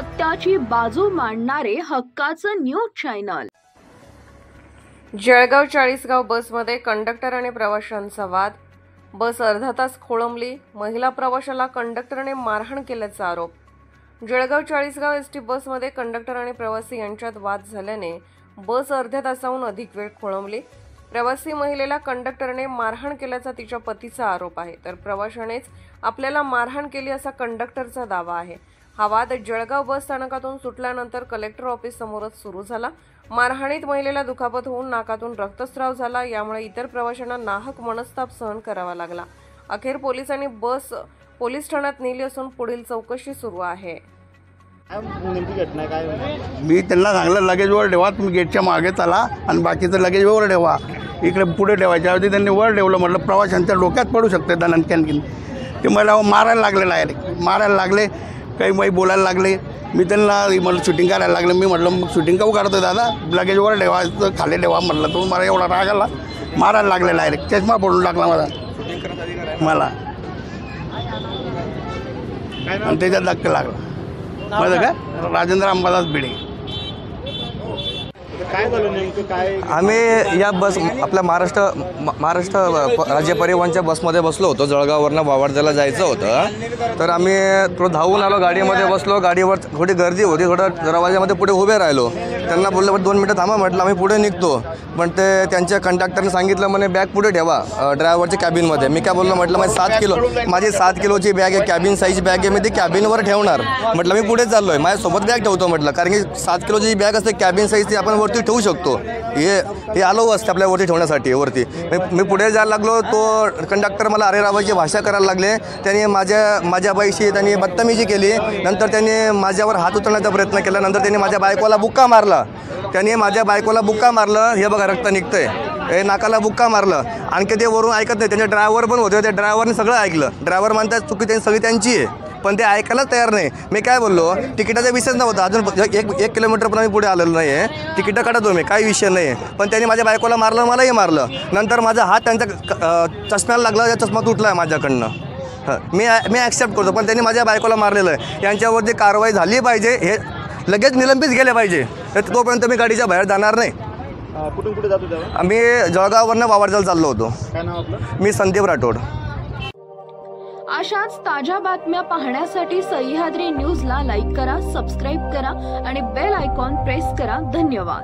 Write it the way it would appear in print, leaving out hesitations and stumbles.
सत्याची बाजू मांडणारे हक्काचं न्यूज चॅनल। जळगाव चाळीसगाव बसमध्ये कंडक्टर आणि प्रवाशांचा वाद। बस अर्धा तास खोळंबली। महिला प्रवाशाला कंडक्टरने मारहाण केल्याचा आरोप। जळगाव चाळीसगाव एसटी बसमध्ये कंडक्टर आणि प्रवासी यांच्यात वाद झाल्याने बस अर्ध्या तासाहून अधिक वेळ खोळंबली। प्रवासी महिलेला कंडक्टरने मारहाण केल्याचा तिच्या पतीचा आरोप आहे, तर प्रवाशानेच आपल्याला मारहाण केली असा कंडक्टरचा दावा आहे। हा वाद जळगाव बस स्थानकातून सुटल्यानंतर कलेक्टर ऑफिस समोरच सुरू झाला। मारहाणीत महिलेला दुखापत होऊन नाकातून रक्तस्राव झाला, यामुळे इतर प्रवाशांना नाहक मनस्ताप सहन करावा लागला। अखेर पोलिसांनी बस पोलीस ठाण्यात नेली असून पुढील चौकशी सुरू आहे। मी त्यांना सांगलं लगेजवर ठेवा, तुम्ही गेटच्या मागे चला आणि बाकीचं लगेजवर ठेवा, इकडे पुढे ठेवायच्या ऐवजी त्यांनी वर ठेवलं। म्हटलं प्रवाशांच्या डोक्यात पडू शकते दणक्यान। ते मला मारायला लागले, डायरेक्ट मारायला लागले, काही बोलायला लागले। मी त्यांना म्हटलं शूटिंग करायला लागले। मी म्हटलं मग शूटिंग का काढतो दादा, लगेजवर ठेवायचं, खाली ठेवा म्हटलं। तो मला एवढा राग आला, मारायला लागले, डायरेक्ट चष्मा पडून टाकला मला आणि त्याच्यात धक्का लागला माझं काय राजेंद्र अंबादास भिडे। आम्ही या बस आपल्या महाराष्ट्र राज्य परिवहनच्या बसमध्ये बसलो होतो। जळगाववरनं वावरजाला जायचं होतं, तर आम्ही थोडं धावून आलो, गाडीमध्ये बसलो। गाडीवर थोडी गर्दी होती, थोडं दरवाजामध्ये पुढे उभे राहिलो। त्यांना बोललं 2 मिनटं थांबा, म्हटलं आम्ही पुढे निघतो। पण ते त्यांच्या कंडक्टरने सांगितलं म्हणे बॅग पुढे ठेवा ड्रायव्हरच्या कॅबिनमध्ये। मी काय बोललो, म्हटलं माझी 7 किलोची बॅग आहे, कॅबिन साईज बॅग आहे, मी ती कॅबिनवर ठेवणार। म्हटलं मी पुढे चाललो आहे, माझ्यासोबत बॅग ठेवतो म्हटलं, कारण की 7 किलोची बॅग असते कॅबिन साईज, ती आपण वरती ठेवू शकतो। हे आलो असते आपल्यावरती ठेवण्यासाठी वरती। मी पुढे जायला लागलो, तो कंडक्टर मला अरे रावाची भाषा करायला लागले। त्यांनी माझ्या बाईशी त्यांनी बदतमीजी केली। नंतर त्यांनी माझ्यावर हात उचलण्याचा प्रयत्न केला। नंतर त्यांनी माझ्या बायकोला बुक्का मारला। हे बघा रक्त निघतंय, हे नाकाला बुक्का मारलं। आणखी ते वरून ऐकत नाही, त्यांचे ड्रायव्हर पण होते, त्या ड्रायव्हरने सगळं ऐकलं। ड्रायव्हर म्हणतात चुकी त्यांनी सगळी त्यांची आहे, पण ते ऐकायलाच तयार नाही। मी काय बोललो, तिकिटाचा विषयच नव्हता, अजून 1 किलोमीटर पण आम्ही पुढे आलेलो नाही आहे, तिकीटं काढतो मी, काही विषय नाही आहे। पण त्यांनी माझ्या बायकोला मारलं, मलाही मारलं। नंतर माझा हात त्यांच्या चष्म्याला लागला, त्या चष्मा तुटला आहे माझ्याकडनं। मी ॲक्सेप्ट करतो, पण त्यांनी माझ्या बायकोला मारलेलं आहे। यांच्यावरती कारवाई झाली पाहिजे, हे लगेच निलंबित गेले पाहिजे, तोपर्यंत मी गाडीच्या बाहेर जाणार नाही। कुठून कुठे जातो? आम्ही जळगाववरनं वावरजाला चाललो होतो। काय नाव आपलं? मी संदीप राठोड। अशाच ताज्या बातम्या पाहण्यासाठी सह्याद्री न्यूजला लाईक करा, सबस्क्राईब करा आणि बेल आयकॉन प्रेस करा। धन्यवाद।